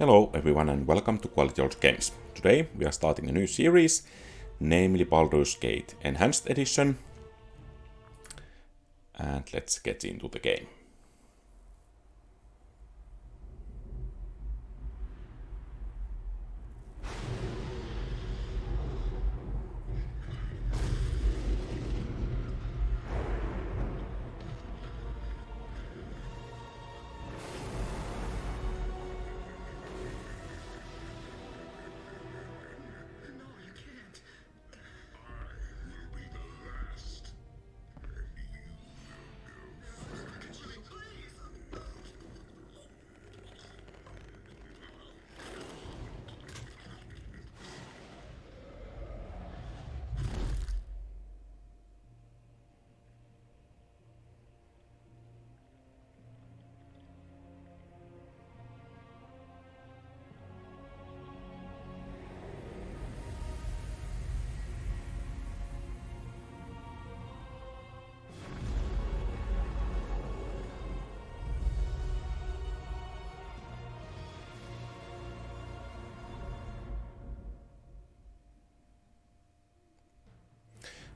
Hello everyone and welcome to Quality Old Games. Today we are starting a new series, namely Baldur's Gate Enhanced Edition. And let's get into the game.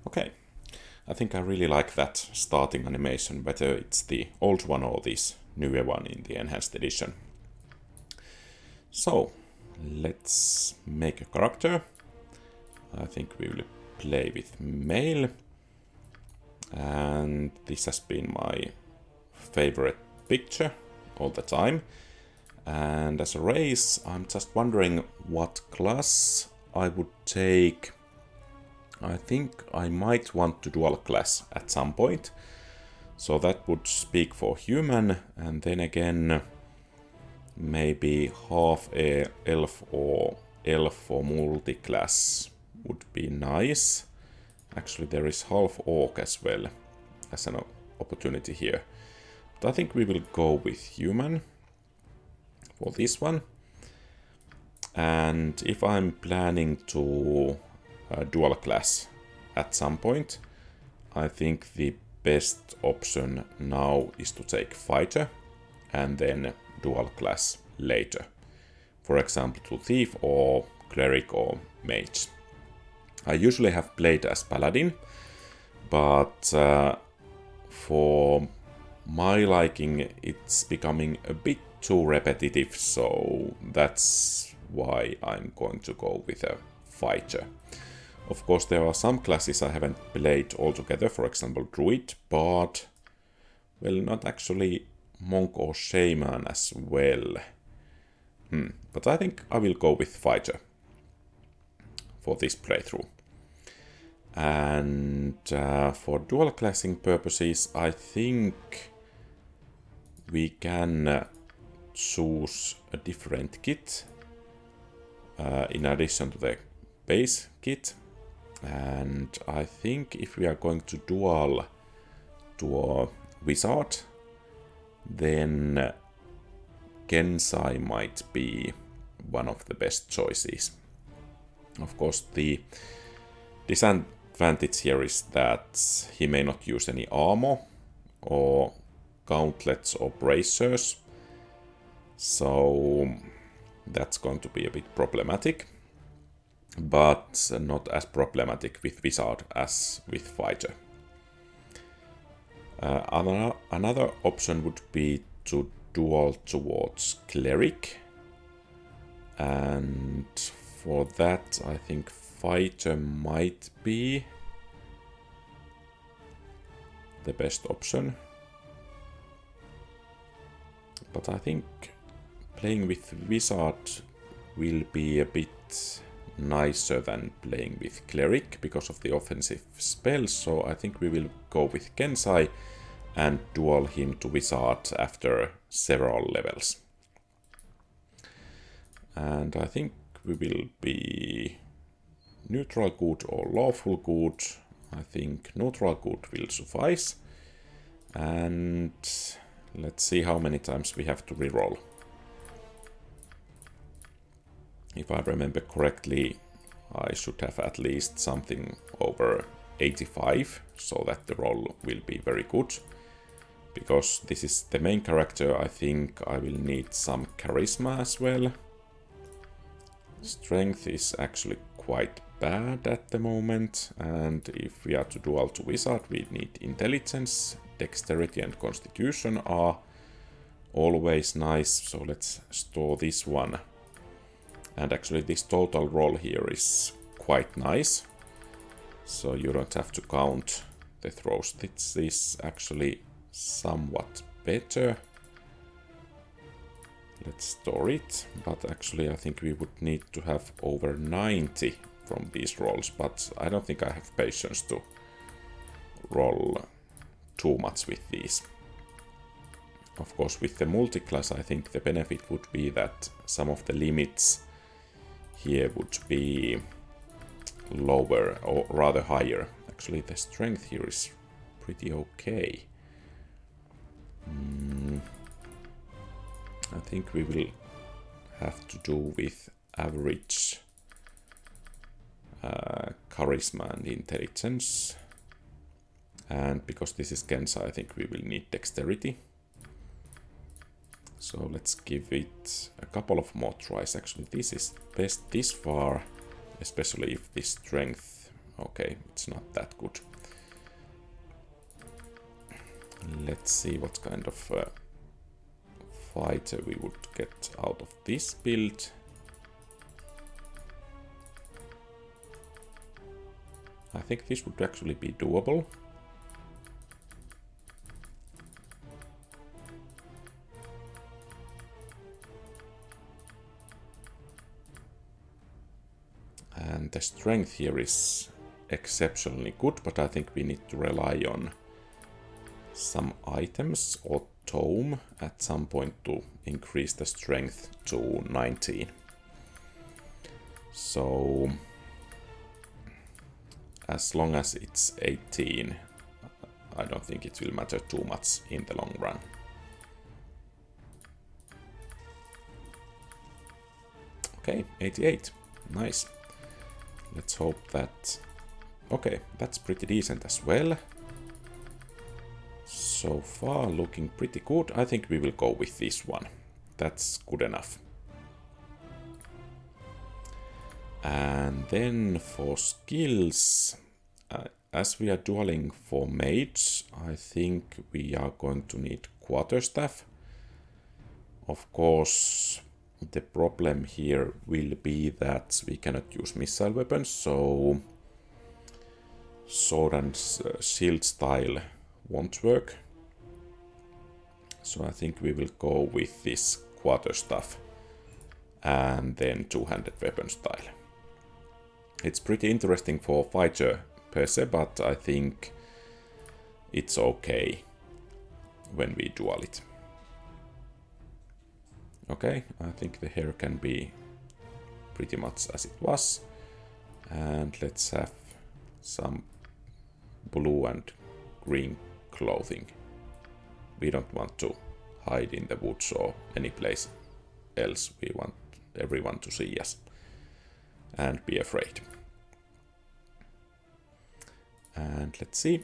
Okay, I think I really like that starting animation, whether it's the old one or this newer one in the Enhanced Edition. So, let's make a character. I think we will play with male. And this has been my favorite picture all the time. And as a race, I'm just wondering what class I would take. I think I might want to dual class at some point. So that would speak for human, and then again maybe half a elf or elf for multi-class would be nice. Actually there is half orc as well as an opportunity here. But I think we will go with human for this one. And if I'm planning to dual class at some point, I think the best option now is to take fighter and then dual class later. For example, to thief or cleric or mage. I usually have played as paladin, but for my liking it's becoming a bit too repetitive, so that's why I'm going to go with a fighter. Of course, there are some classes I haven't played altogether, for example druid, but well, not actually monk or shaman as well. But I think I will go with fighter for this playthrough. And for dual classing purposes, I think we can choose a different kit in addition to the base kit. And I think if we are going to dual to a wizard, then kensai might be one of the best choices. Of course, the disadvantage here is that he may not use any armor or gauntlets or bracers, so that's going to be a bit problematic. But not as problematic with wizard as with fighter. Another option would be to dual towards cleric, and for that I think fighter might be the best option. But I think playing with wizard will be a bit nicer than playing with cleric because of the offensive spells, so I think we will go with kensai and dual him to wizard after several levels. And I think we will be neutral good or lawful good. I think neutral good will suffice. And let's see how many times we have to reroll. If I remember correctly, I should have at least something over 85, so that the roll will be very good. Because this is the main character, I think I will need some charisma as well. Strength is actually quite bad at the moment, and if we are to dual to wizard, we need intelligence. Dexterity and constitution are always nice, so let's store this one. And actually this total roll here is quite nice, so you don't have to count the throws. This is actually somewhat better. Let's store it, but actually I think we would need to have over 90 from these rolls, but I don't think I have patience to roll too much with these. Of course, with the multiclass, I think the benefit would be that some of the limits here would be lower, or rather higher. Actually, the strength here is pretty okay. I think we will have to do with average charisma and intelligence. And because this is kensai, I think we will need dexterity. So let's give it a couple of more tries. Actually, this is best this far, especially if this strength... Okay, it's not that good. Let's see what kind of fighter we would get out of this build. I think this would actually be doable. And the strength here is exceptionally good, but I think we need to rely on some items or tome at some point to increase the strength to 19. So as long as it's 18, I don't think it will matter too much in the long run. Okay, 88. Nice. Let's hope that... Okay, that's pretty decent as well. So far looking pretty good. I think we will go with this one. That's good enough. And then for skills, as we are dueling for mages, I think we are going to need quarterstaff. Of course, the problem here will be that we cannot use missile weapons, so sword and shield style won't work. So I think we will go with this quarterstaff and then two-handed weapon style. It's pretty interesting for fighter per se, but I think it's okay when we dual it. Okay, I think the hair can be pretty much as it was. And let's have some blue and green clothing. We don't want to hide in the woods or any place else. We want everyone to see us and be afraid. And let's see.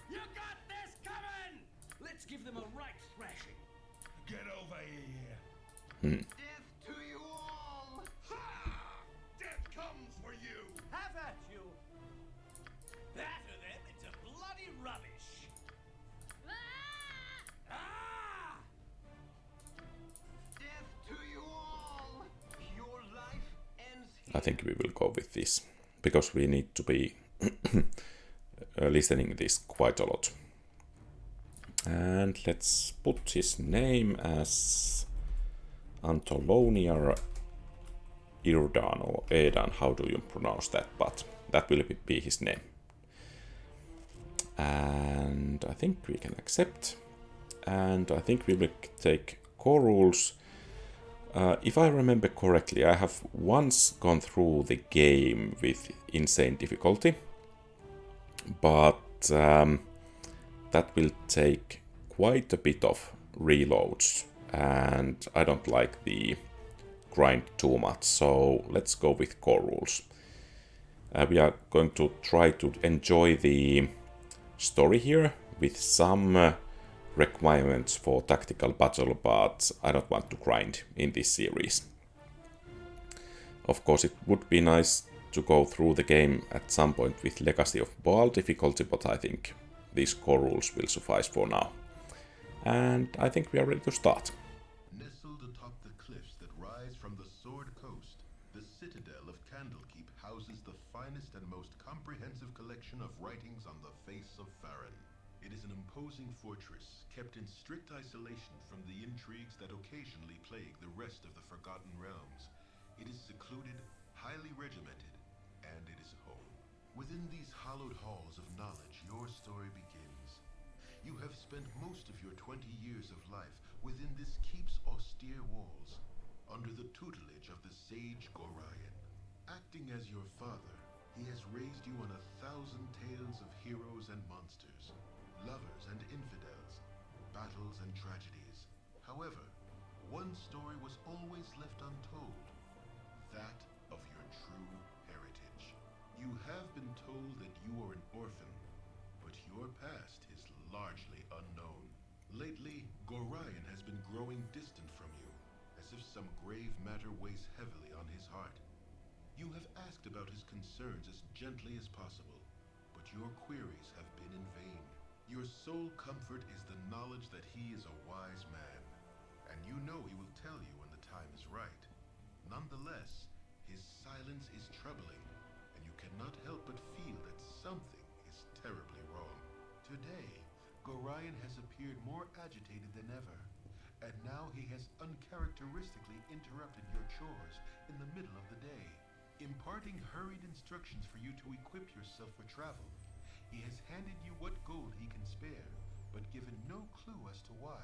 You got this coming! Let's give them a right thrashing. Get over here. Death to you all! Ha! Death comes for you! Have at you! Batter them into bloody rubbish! Ah! Death to you all! Your life ends here. I think we will go with this, because we need to be listening this quite a lot. And let's put his name as Antolonia Irdan or Edan, how do you pronounce that, but that will be his name. And I think we can accept. And I think we will take core rules. If I remember correctly, I have once gone through the game with insane difficulty, but that will take quite a bit of reloads, and I don't like the grind too much, so let's go with core rules. We are going to try to enjoy the story here with some requirements for tactical battle, but I don't want to grind in this series. Of course, it would be nice to go through the game at some point with Legacy of Baal difficulty, but I think these core rules will suffice for now. And I think we are ready to start. Nestled atop the cliffs that rise from the Sword Coast, the citadel of Candlekeep houses the finest and most comprehensive collection of writings on the face of Farron. It is an imposing fortress, kept in strict isolation from the intrigues that occasionally plague the rest of the Forgotten Realms. It is secluded, highly regimented, and it is home. Within these hallowed halls of knowledge, your story begins. You have spent most of your 20 years of life within this keep's austere walls, under the tutelage of the sage Gorion. Acting as your father, he has raised you on 1,000 tales of heroes and monsters, lovers and infidels, battles and tragedies. However, one story was always left untold, that of your true heritage. You have been told that you are an orphan, but your past is largely unknown. Lately, Gorion has been growing distant from you, as if some grave matter weighs heavily on his heart. You have asked about his concerns as gently as possible, but your queries have been in vain. Your sole comfort is the knowledge that he is a wise man, and you know he will tell you when the time is right. Nonetheless, his silence is troubling, and you cannot help but feel that something is terribly wrong. Today, Gorion has appeared more agitated than ever, and now he has uncharacteristically interrupted your chores in the middle of the day, imparting hurried instructions for you to equip yourself for travel. He has handed you what gold he can spare, but given no clue as to why.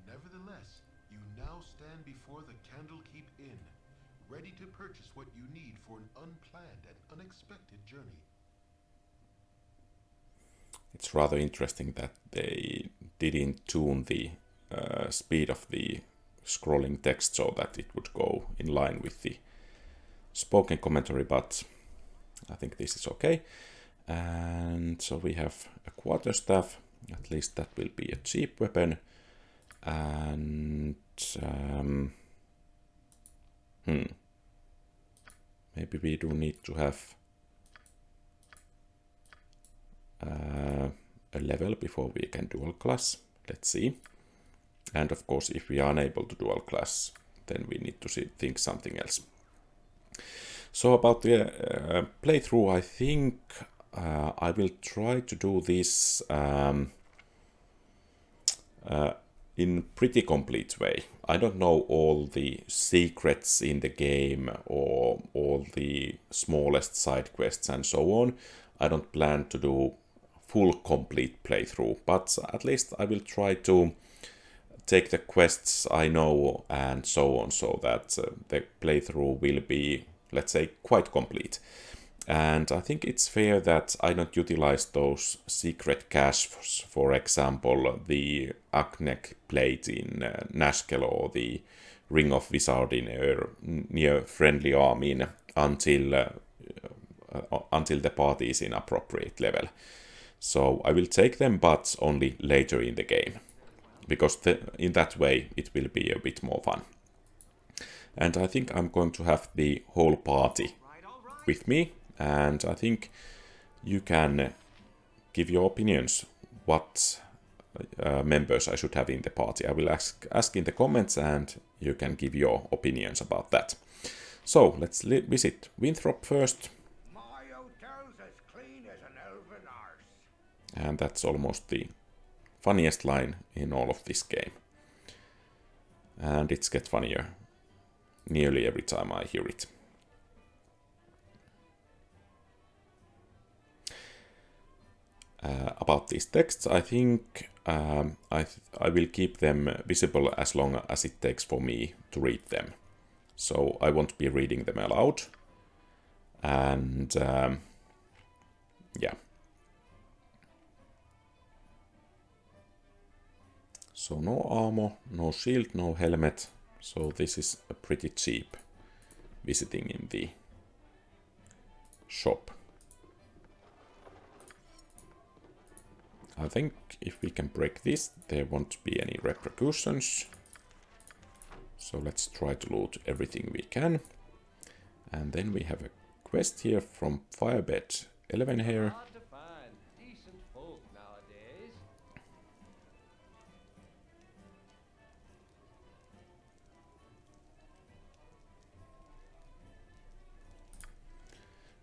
Nevertheless, you now stand before the Candlekeep Inn, ready to purchase what you need for an unplanned and unexpected journey. It's rather interesting that they didn't tune the speed of the scrolling text so that it would go in line with the spoken commentary, but I think this is okay. And so we have a quarterstaff, at least that will be a cheap weapon. And maybe we do need to have a level before we can dual class. Let's see. And of course, if we are unable to dual class, then we need to think something else. So about the playthrough, I think I will try to do this in pretty complete way. I don't know all the secrets in the game or all the smallest side quests and so on. I don't plan to do full complete playthrough, but at least I will try to take the quests I know and so on, so that the playthrough will be, let's say, quite complete. And I think it's fair that I don't utilize those secret caches, for example, the Aknek plate in Nashkel or the Ring of Wizarding near Friendly Army until the party is in appropriate level. So I will take them, but only later in the game, because in that way it will be a bit more fun. And I think I'm going to have the whole party with me, and I think you can give your opinions what members I should have in the party. I will ask in the comments, and you can give your opinions about that. So let's visit Winthrop first. And that's almost the funniest line in all of this game. And it gets funnier nearly every time I hear it. About these texts, I think I will keep them visible as long as it takes for me to read them. So I won't be reading them aloud. And yeah. So no armor, no shield, no helmet. So this is a pretty cheap visiting in the shop. I think if we can break this, there won't be any repercussions. So let's try to loot everything we can. And then we have a quest here from Firebed Dynaheir. Hard to find decent folk nowadays.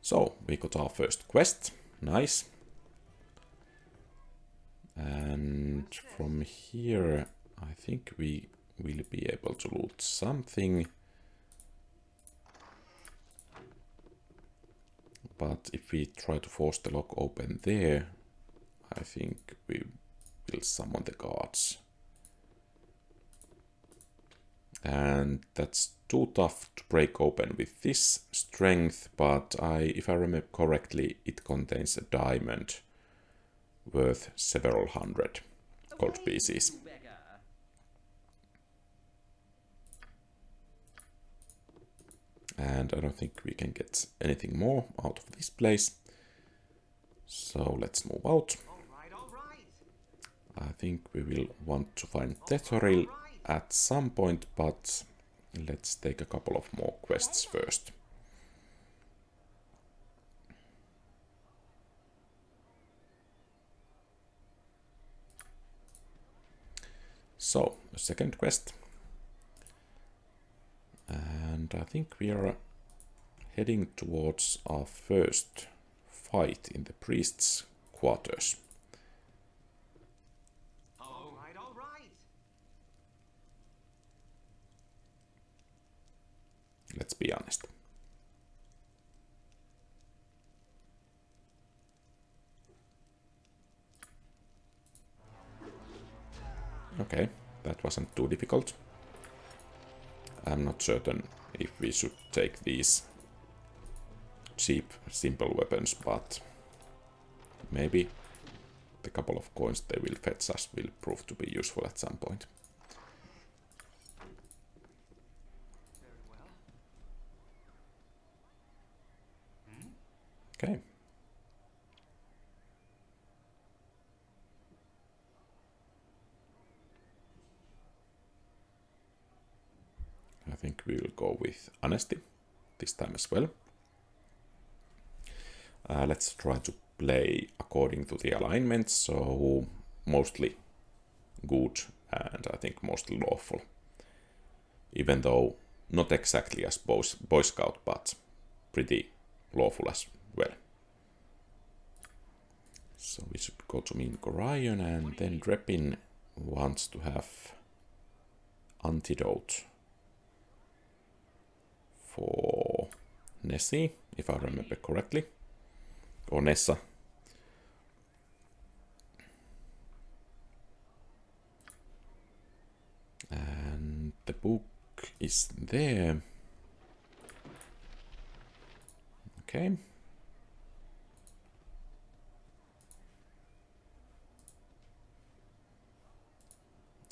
So we got our first quest. Nice. And from here, I think we will be able to loot something. But if we try to force the lock open there, I think we will summon the guards. And that's too tough to break open with this strength, but if I remember correctly, it contains a diamond worth several hundred gold pieces. And I don't think we can get anything more out of this place. So let's move out. I think we will want to find Tethoril at some point, but let's take a couple of more quests first. So, the second quest. And I think we are heading towards our first fight in the priest's quarters. All right, all right. Let's be honest. Okay, that wasn't too difficult. I'm not certain if we should take these cheap, simple weapons, but maybe the couple of coins they will fetch us will prove to be useful at some point. Okay. I think we will go with honesty this time as well. Let's try to play according to the alignment, so mostly good and I think mostly lawful. Even though not exactly as Boy Scout, but pretty lawful as well. So we should go to Minsc and then Drepin wants to have antidote for Nessie, if I remember correctly. Or Nessa. And the book is there. Okay.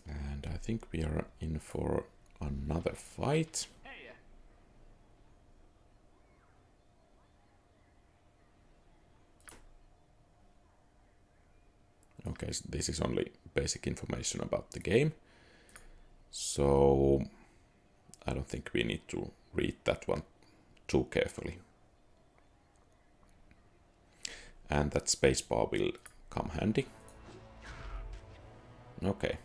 And I think we are in for another fight. Okay, so this is only basic information about the game. So I don't think we need to read that one too carefully. And that spacebar will come handy. Okay.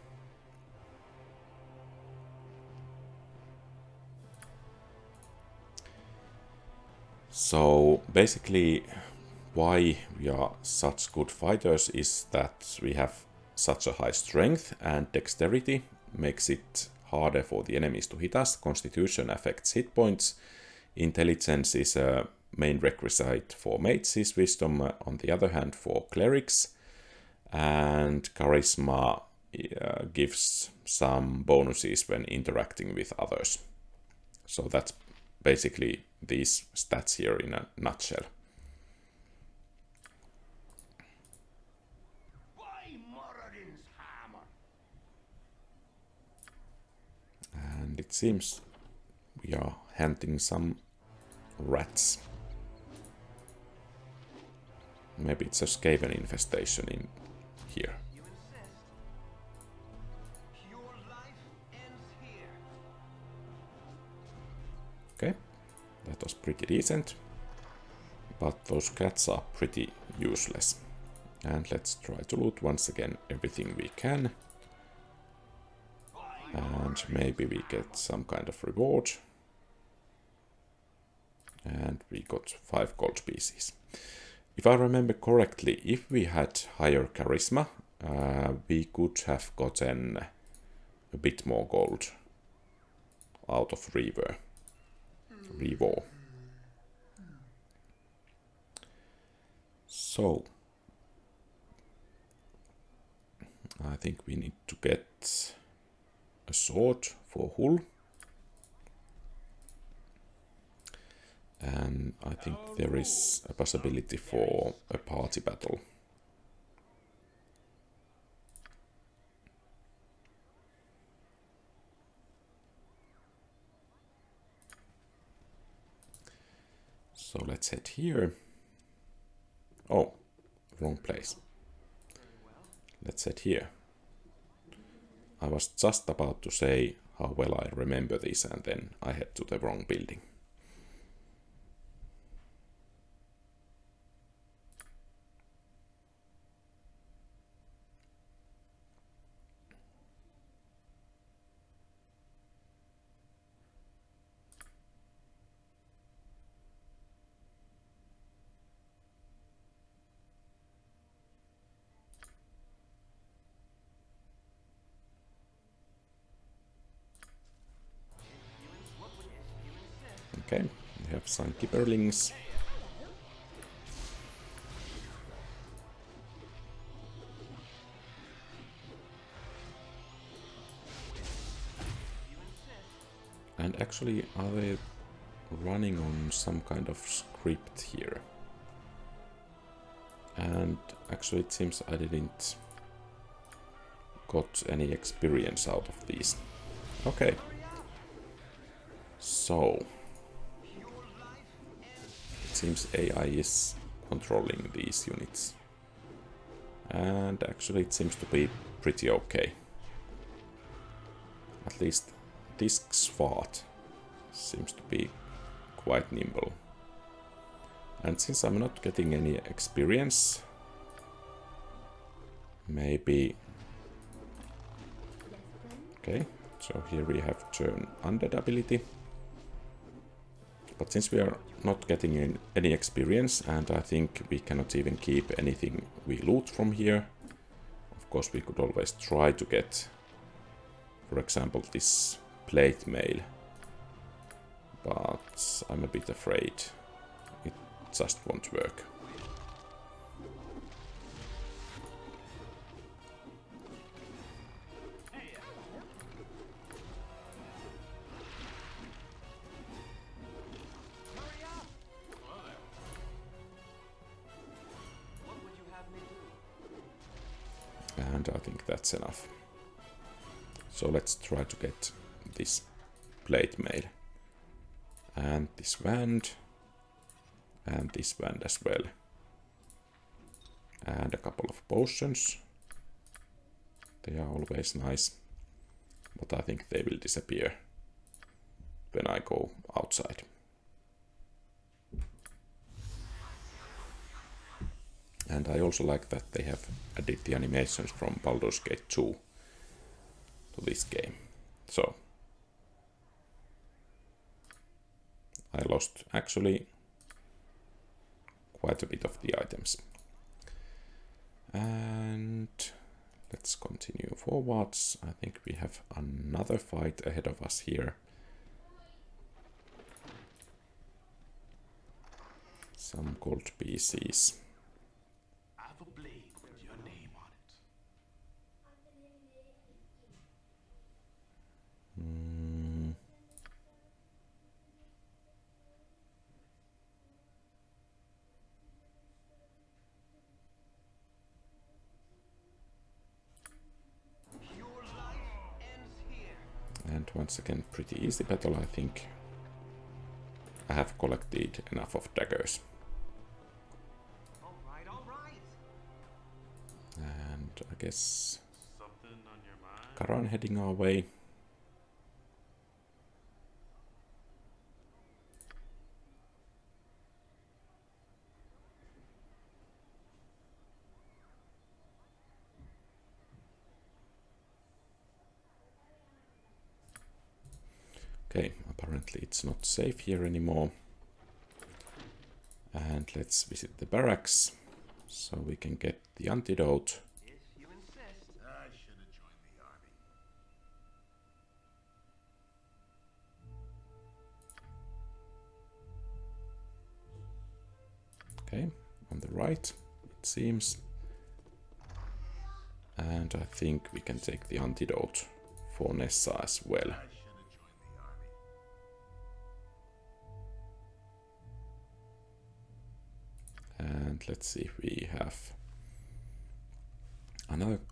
So basically why we are such good fighters is that we have such a high strength, and dexterity makes it harder for the enemies to hit us. Constitution affects hit points. Intelligence is a main requisite for mages, wisdom on the other hand for clerics, and charisma gives some bonuses when interacting with others. So that's basically these stats here in a nutshell. And it seems we are hunting some rats. Maybe it's a Skaven infestation in here. You insist. Your life ends here. Okay, that was pretty decent. But those cats are pretty useless. And let's try to loot once again everything we can. And maybe we get some kind of reward. And we got 5 gold pieces. If I remember correctly, if we had higher charisma, we could have gotten a bit more gold out of Reaver. So, I think we need to get a sword for Hull. And I think there is a possibility for a party battle. So let's head here. Oh, wrong place. Let's head here. I was just about to say how well I remember this, and then I head to the wrong building. Okay, we have some Kipperlings. And actually, are they running on some kind of script here? And actually it seems I didn't got any experience out of these. Okay. So it seems AI is controlling these units. And actually it seems to be pretty okay. At least this Xzar seems to be quite nimble. And since I'm not getting any experience, maybe... Okay, so here we have turn undead ability. But since we are not getting any experience, and I think we cannot even keep anything we loot from here, of course we could always try to get, for example, this plate mail. But I'm a bit afraid it just won't work. And I think that's enough. So let's try to get this plate mail. And this wand. And this wand as well. And a couple of potions. They are always nice. But I think they will disappear when I go outside. And I also like that they have added the animations from Baldur's Gate 2 to this game. So I lost actually quite a bit of the items. And let's continue forwards. I think we have another fight ahead of us here. Some gold pieces. And once again, pretty easy battle, I think. I have collected enough of daggers. All right. And I guess Karan heading our way. Okay, apparently it's not safe here anymore. And let's visit the barracks so we can get the antidote. If you insist. I should have joined the army. Okay, on the right, it seems. And I think we can take the antidote for Nessa as well. I should have joined the army. And let's see if we have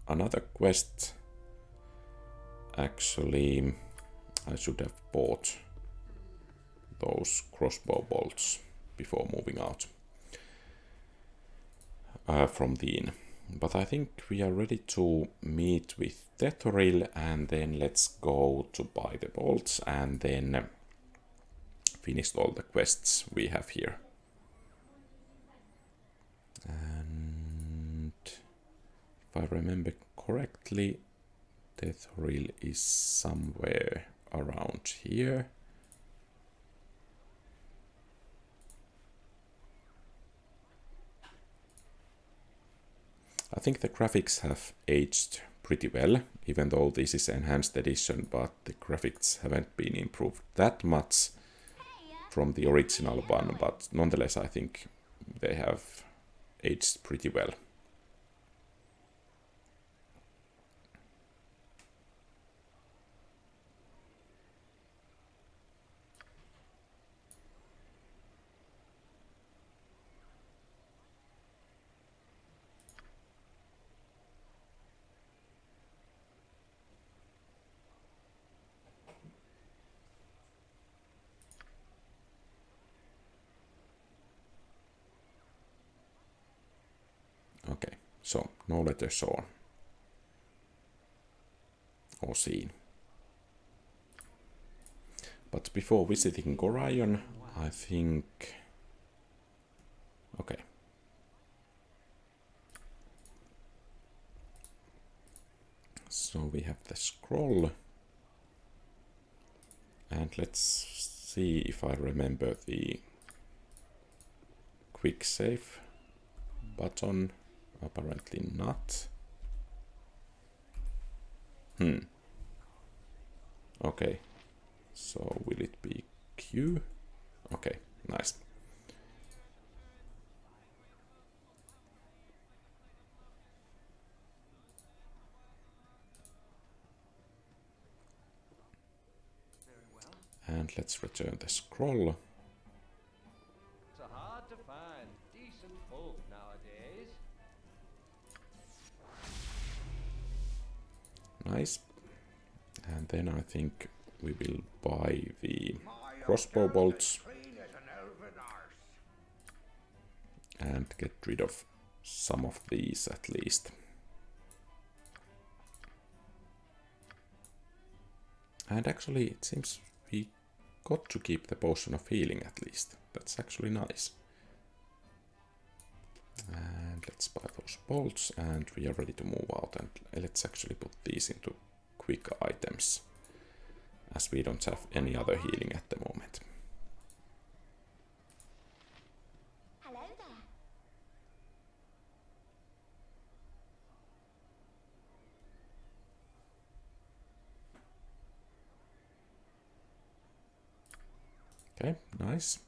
another quest. Actually, I should have bought those crossbow bolts before moving out from the inn. But I think we are ready to meet with Tethoril, and then let's go to buy the bolts and then finish all the quests we have here. And if I remember correctly, Tethoril is somewhere around here. I think the graphics have aged pretty well, even though this is enhanced edition, but the graphics haven't been improved that much from the original one, but nonetheless I think they have aged pretty well. Okay, so no letter sawn or seen. But before visiting Gorion, I think... Okay. So we have the scroll. And let's see if I remember the quick save button. Apparently not. Okay. So will it be Q? Okay, nice. And let's return the scroll. It's hard to find decent folk nowadays. Nice. And then I think we will buy the crossbow bolts and get rid of some of these at least. And actually it seems we got to keep the potion of healing at least. That's actually nice. And let's buy those bolts and we are ready to move out, and let's actually put these into quick items as we don't have any other healing at the moment. Hello there. Okay, nice.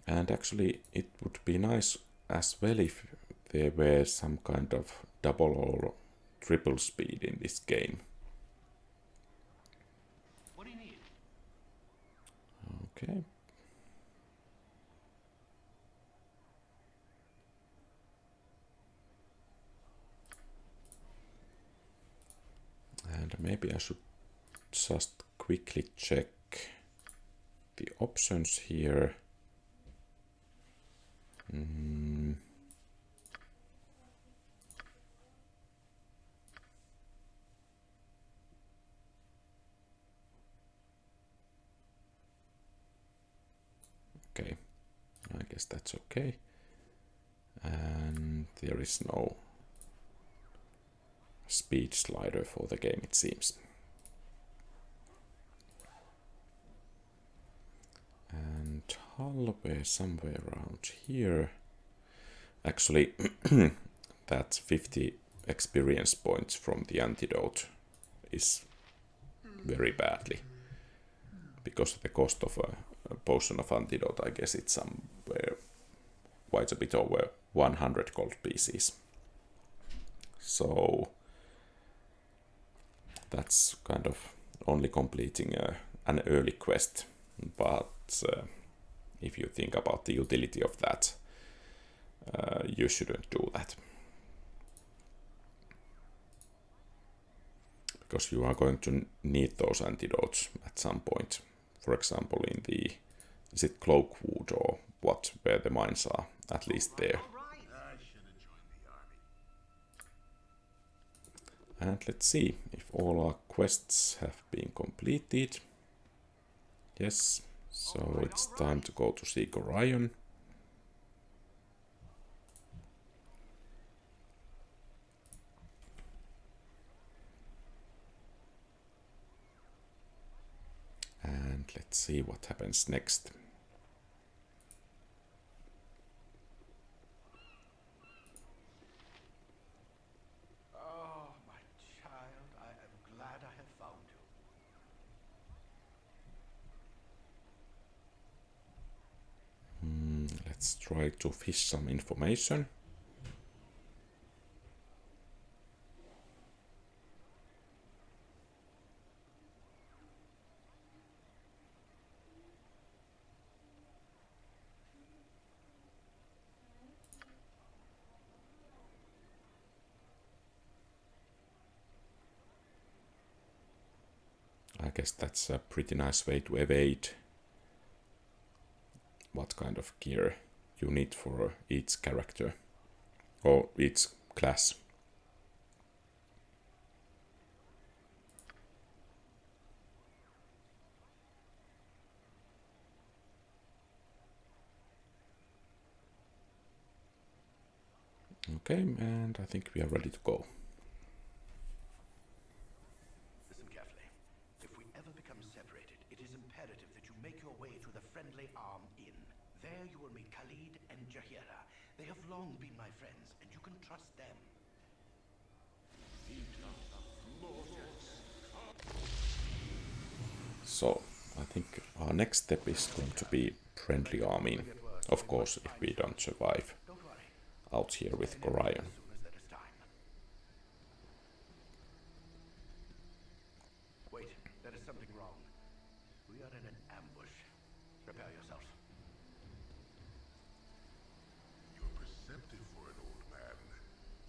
And actually it would be nice as well if there were some kind of double or triple speed in this game. What do you need? Okay. And maybe I should just quickly check the options here. Okay, I guess that's okay. And there is no speed slider for the game, it seems. And hallway somewhere around here. Actually, that 50 experience points from the antidote is very badly. Because the cost of a potion of antidote, I guess it's somewhere quite a bit over 100 gold pieces. So that's kind of only completing an early quest. But if you think about the utility of that, you shouldn't do that. Because you are going to need those antidotes at some point. For example, in the, is it Cloakwood or what, where the mines are, at least there. And let's see if all our quests have been completed. Yes, so it's time to go to see Orion. And let's see what happens next. Oh, my child, I am glad I have found you. Let's try to fish some information. I guess that's a pretty nice way to evade what kind of gear you need for each character or each class. Okay, and I think we are ready to go. Listen carefully. If we ever become separated, it is imperative that you make your way to the Friendly Arm Inn. There you will meet Khalid and Jaheira. They have long been my friends, and you can trust them. So, I think our next step is going to be Friendly Army. Of course, if we don't survive Don't worry. out here with Orion. As soon as there is time. Wait, there is something wrong. We are in an ambush. Prepare yourself. You're perceptive for an old man.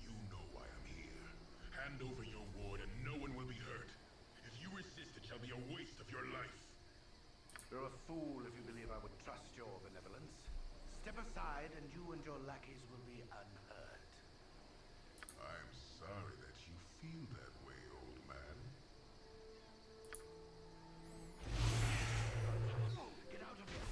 You know why I'm here. Hand over your ward and no one will be hurt. If you resist, it shall be a waste of your life. You're a fool if you believe I would trust your benevolence. Step aside and you and your lackeys will be unhurt. I'm sorry that you feel that way, old man. Get out of here!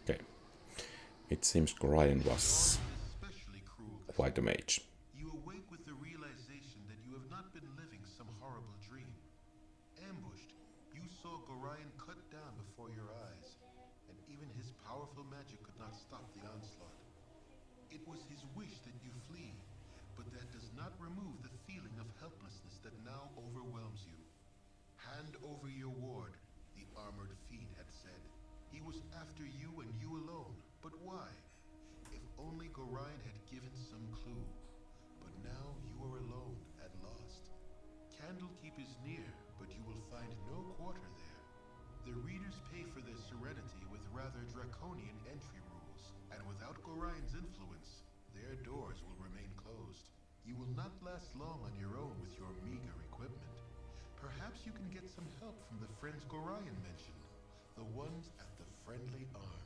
Okay. It seems Orion was Especially cruel. quite a mage. You awake with the realization that you have not been living some horrible dream. Ambushed, you saw Gorion cut down before your eyes, and even his powerful magic could not stop the onslaught. It was his wish that you flee, but that does not remove the feeling of helplessness that now overwhelms you. Hand over your ward, the armored fiend had said. He was after you and you alone, but why? If only Gorion had given some clue. But now you are alone at last. Candlekeep is near, but you will find no quarter there. The readers pay for their serenity with rather draconian entry rules. and without Gorian's influence, their doors will remain closed. You will not last long on your own with your meager equipment. Perhaps you can get some help from the friends Gorian mentioned, the ones at the Friendly Arm.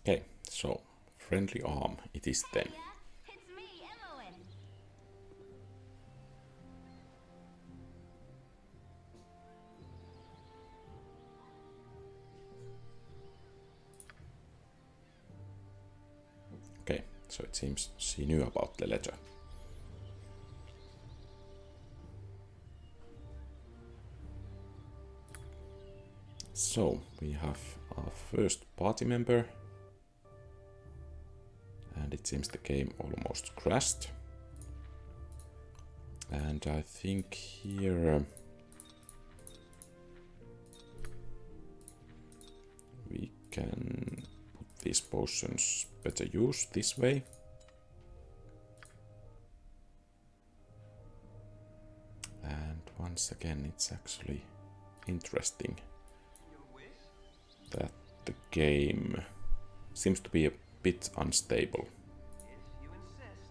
Okay, so Friendly Arm it is then. Yeah, it's me, Imoen. Okay, so it seems she knew about the letter. So we have our first party member, and it seems the game almost crashed. And I think here we can put these potions better use this way. And once again, it's actually interesting that the game seems to be a bit unstable. If you insist.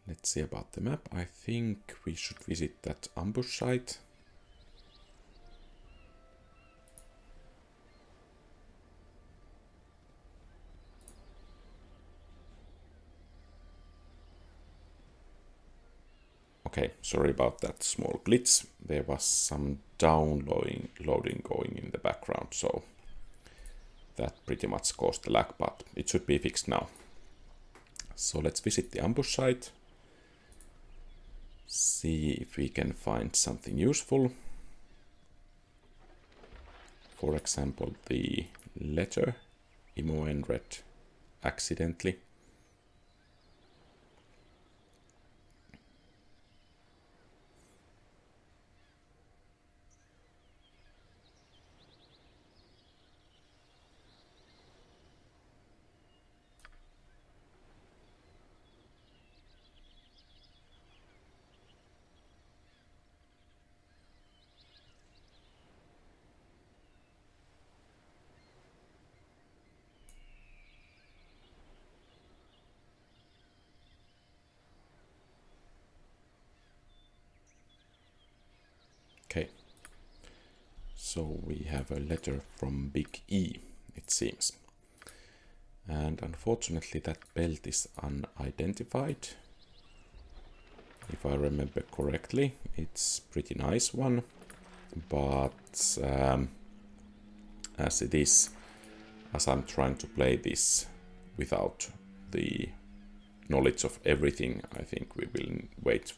Let's see about the map. I think we should visit that ambush site. Okay, sorry about that small glitch. There was some downloading going in the background, so that pretty much caused the lag, but it should be fixed now. So let's visit the ambush site. See if we can find something useful. For example, the letter Imoen read accidentally. Okay, so we have a letter from Big E, it seems. And unfortunately that belt is unidentified. If I remember correctly, it's a pretty nice one, but as I'm trying to play this without the knowledge of everything, I think we will wait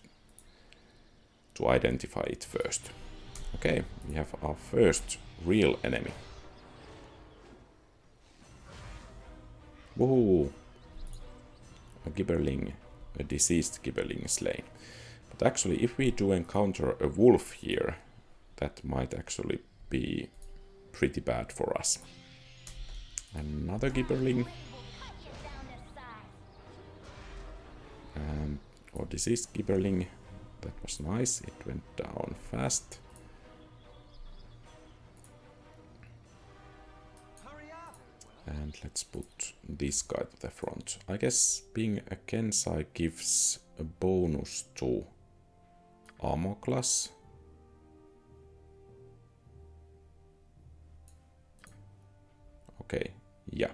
to identify it first. Okay, we have our first real enemy. Woohoo! A gibberling, a diseased gibberling slain. But actually, if we do encounter a wolf here, that might actually be pretty bad for us. Another gibberling. Or diseased gibberling. That was nice, it went down fast. And let's put this guy to the front. I guess being a kensai gives a bonus to armor class. Okay, yeah,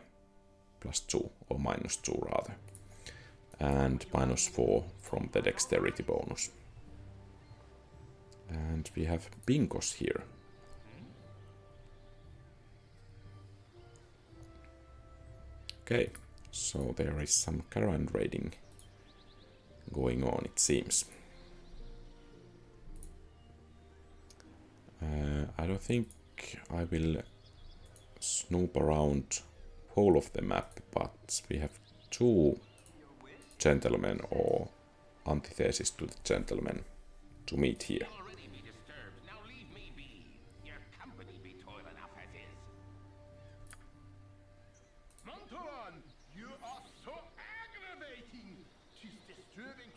+2 or -2 rather. And -4 from the dexterity bonus. And we have bingos here. Okay, so there is some caravan raiding going on, it seems. I don't think I will snoop around whole of the map, but we have 2 gentlemen or antithesis to the gentlemen to meet here. Already be disturbed. Now leave me be. Your company be toil enough as is. Montaron, you are so aggravating. 'Tis disturbing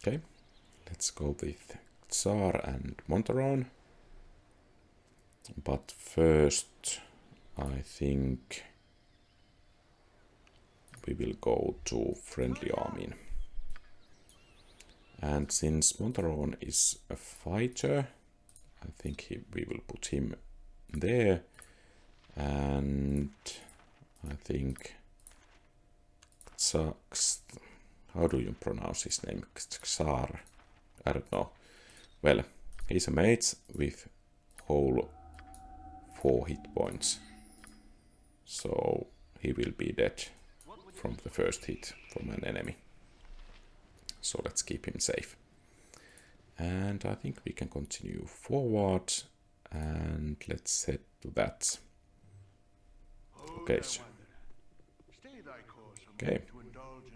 Okay, let's go with Xzar and Montaron. But first, I think we will go to friendly army. And since Montaron is a fighter, I think we will put him there. And I think how do you pronounce his name? Xzar? I don't know. Well, he's a mage with whole 4 hit points. So he will be dead from the first hit from an enemy. So let's keep him safe. And I think we can continue forward. And let's head to that. Okay, so. Okay,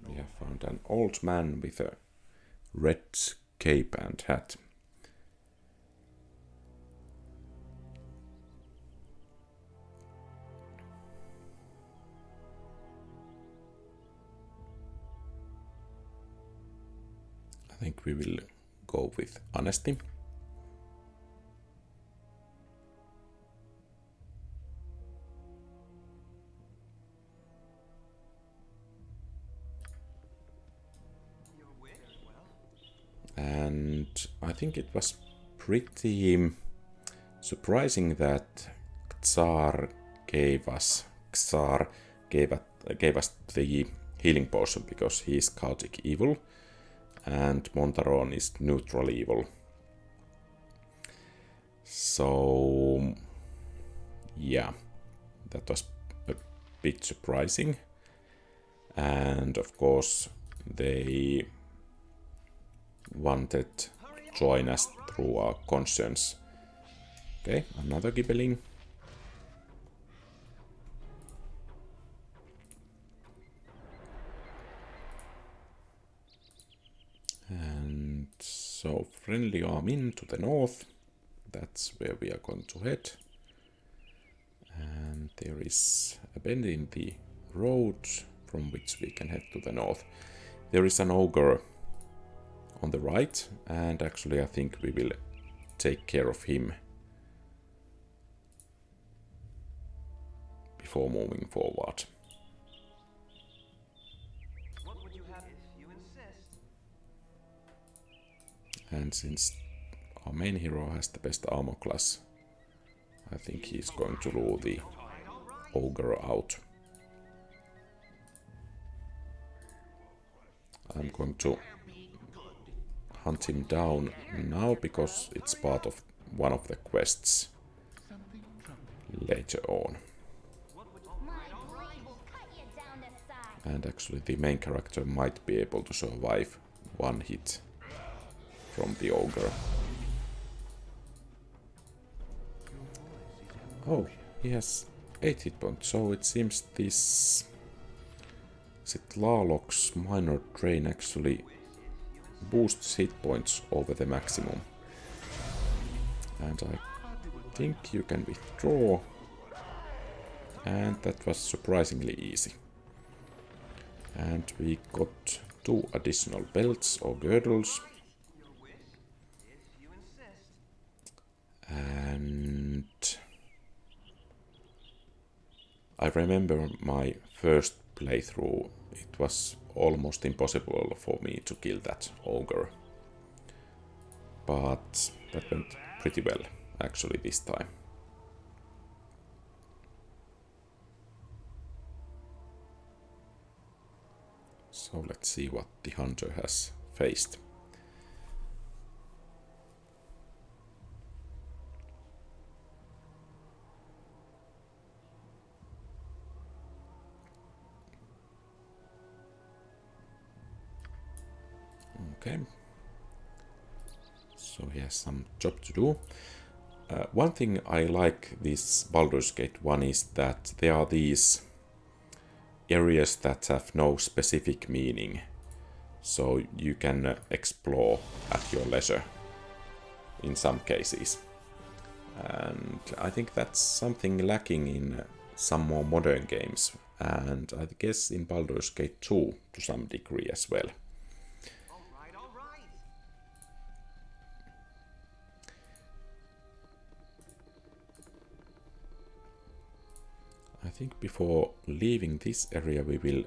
we have found an old man with a red cape and hat. I think we will go with honesty. And I think it was pretty surprising that Xzar gave us the healing potion, because he is chaotic evil and Montaron is neutral evil. So yeah, that was a bit surprising. And of course they wanted to join us through our conscience. Okay, another gibbeling. And so friendly army to the north. That's where we are going to head. And there is a bend in the road from which we can head to the north. There is an ogre on the right, and actually I think we will take care of him before moving forward. What would you have if you insist? And since our main hero has the best armor class, I think he's going to lure the ogre out. I'm going to hunt him down now, because it's part of one of the quests later on. And actually the main character might be able to survive one hit from the ogre. Oh, he has 8 hit points, so it seems this Larlock's minor drain actually boosts hit points over the maximum. And I think you can withdraw. And that was surprisingly easy. And we got 2 additional belts or girdles. And I remember my first playthrough, it was almost impossible for me to kill that ogre. But that went pretty well actually this time. So let's see what the hunter has faced. Okay, so he has some job to do. One thing I like this Baldur's Gate 1 is that there are these areas that have no specific meaning, so you can explore at your leisure in some cases. And I think that's something lacking in some more modern games, and I guess in Baldur's Gate 2 to some degree as well. think before leaving this area we will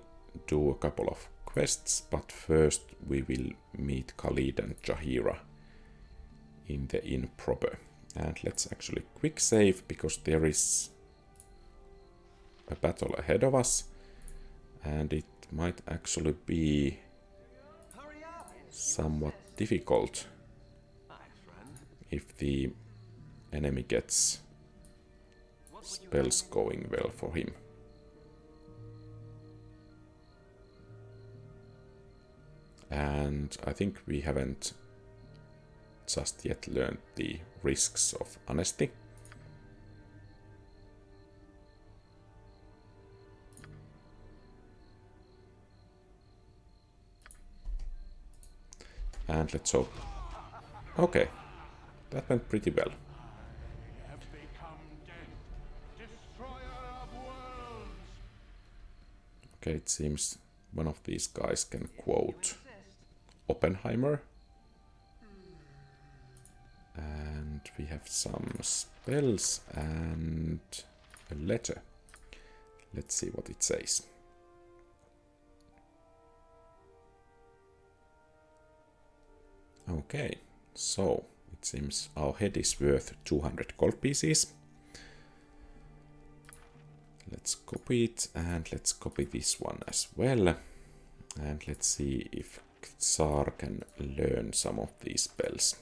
do a couple of quests, but first we will meet Khalid and Jaheira in the inn proper. And let's actually quick save, because there is a battle ahead of us, and it might actually be somewhat difficult if the enemy gets spells going well for him. And I think we haven't just yet learned the risks of honesty. And let's hope. Okay, that went pretty well. Okay, it seems one of these guys can quote Oppenheimer. And we have some spells and a letter. Let's see what it says. Okay, so it seems our head is worth 200 gold pieces. Let's copy it, and let's copy this one as well. And let's see if Xzar can learn some of these spells.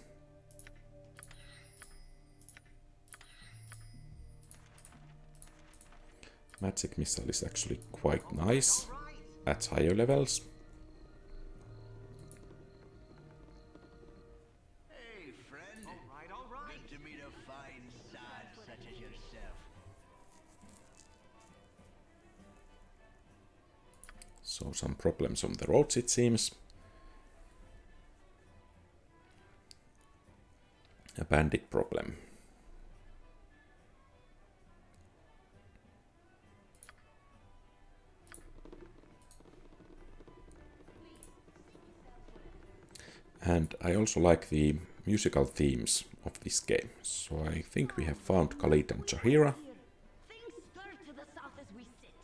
Magic missile is actually quite nice at higher levels. Hey, friend. All right. Good to meet a fine sod such as yourself. So some problems on the roads, it seems. A bandit problem. And I also like the musical themes of this game. So I think we have found Khalid and Jaheira. Things stir to the south as we sit.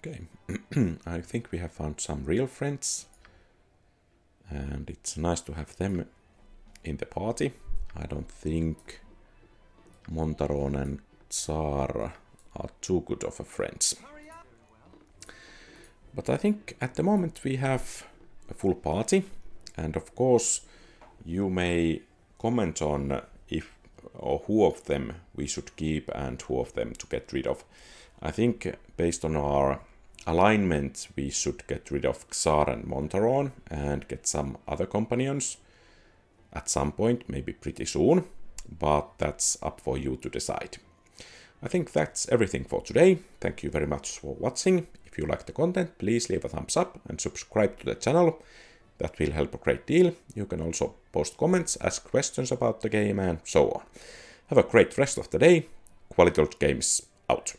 Okay, I think we have found some real friends. And it's nice to have them in the party. I don't think Montaron and Xzar are too good of a friends. But I think at the moment we have a full party. And of course you may comment on if or who of them we should keep and who of them to get rid of. I think based on our alignment we should get rid of Xzar and Montaron and get some other companions at some point, maybe pretty soon, but that's up for you to decide. I think that's everything for today. Thank you very much for watching. If you like the content, please leave a thumbs up and subscribe to the channel. That will help a great deal. You can also post comments, ask questions about the game and so on. Have a great rest of the day. Quality Games out.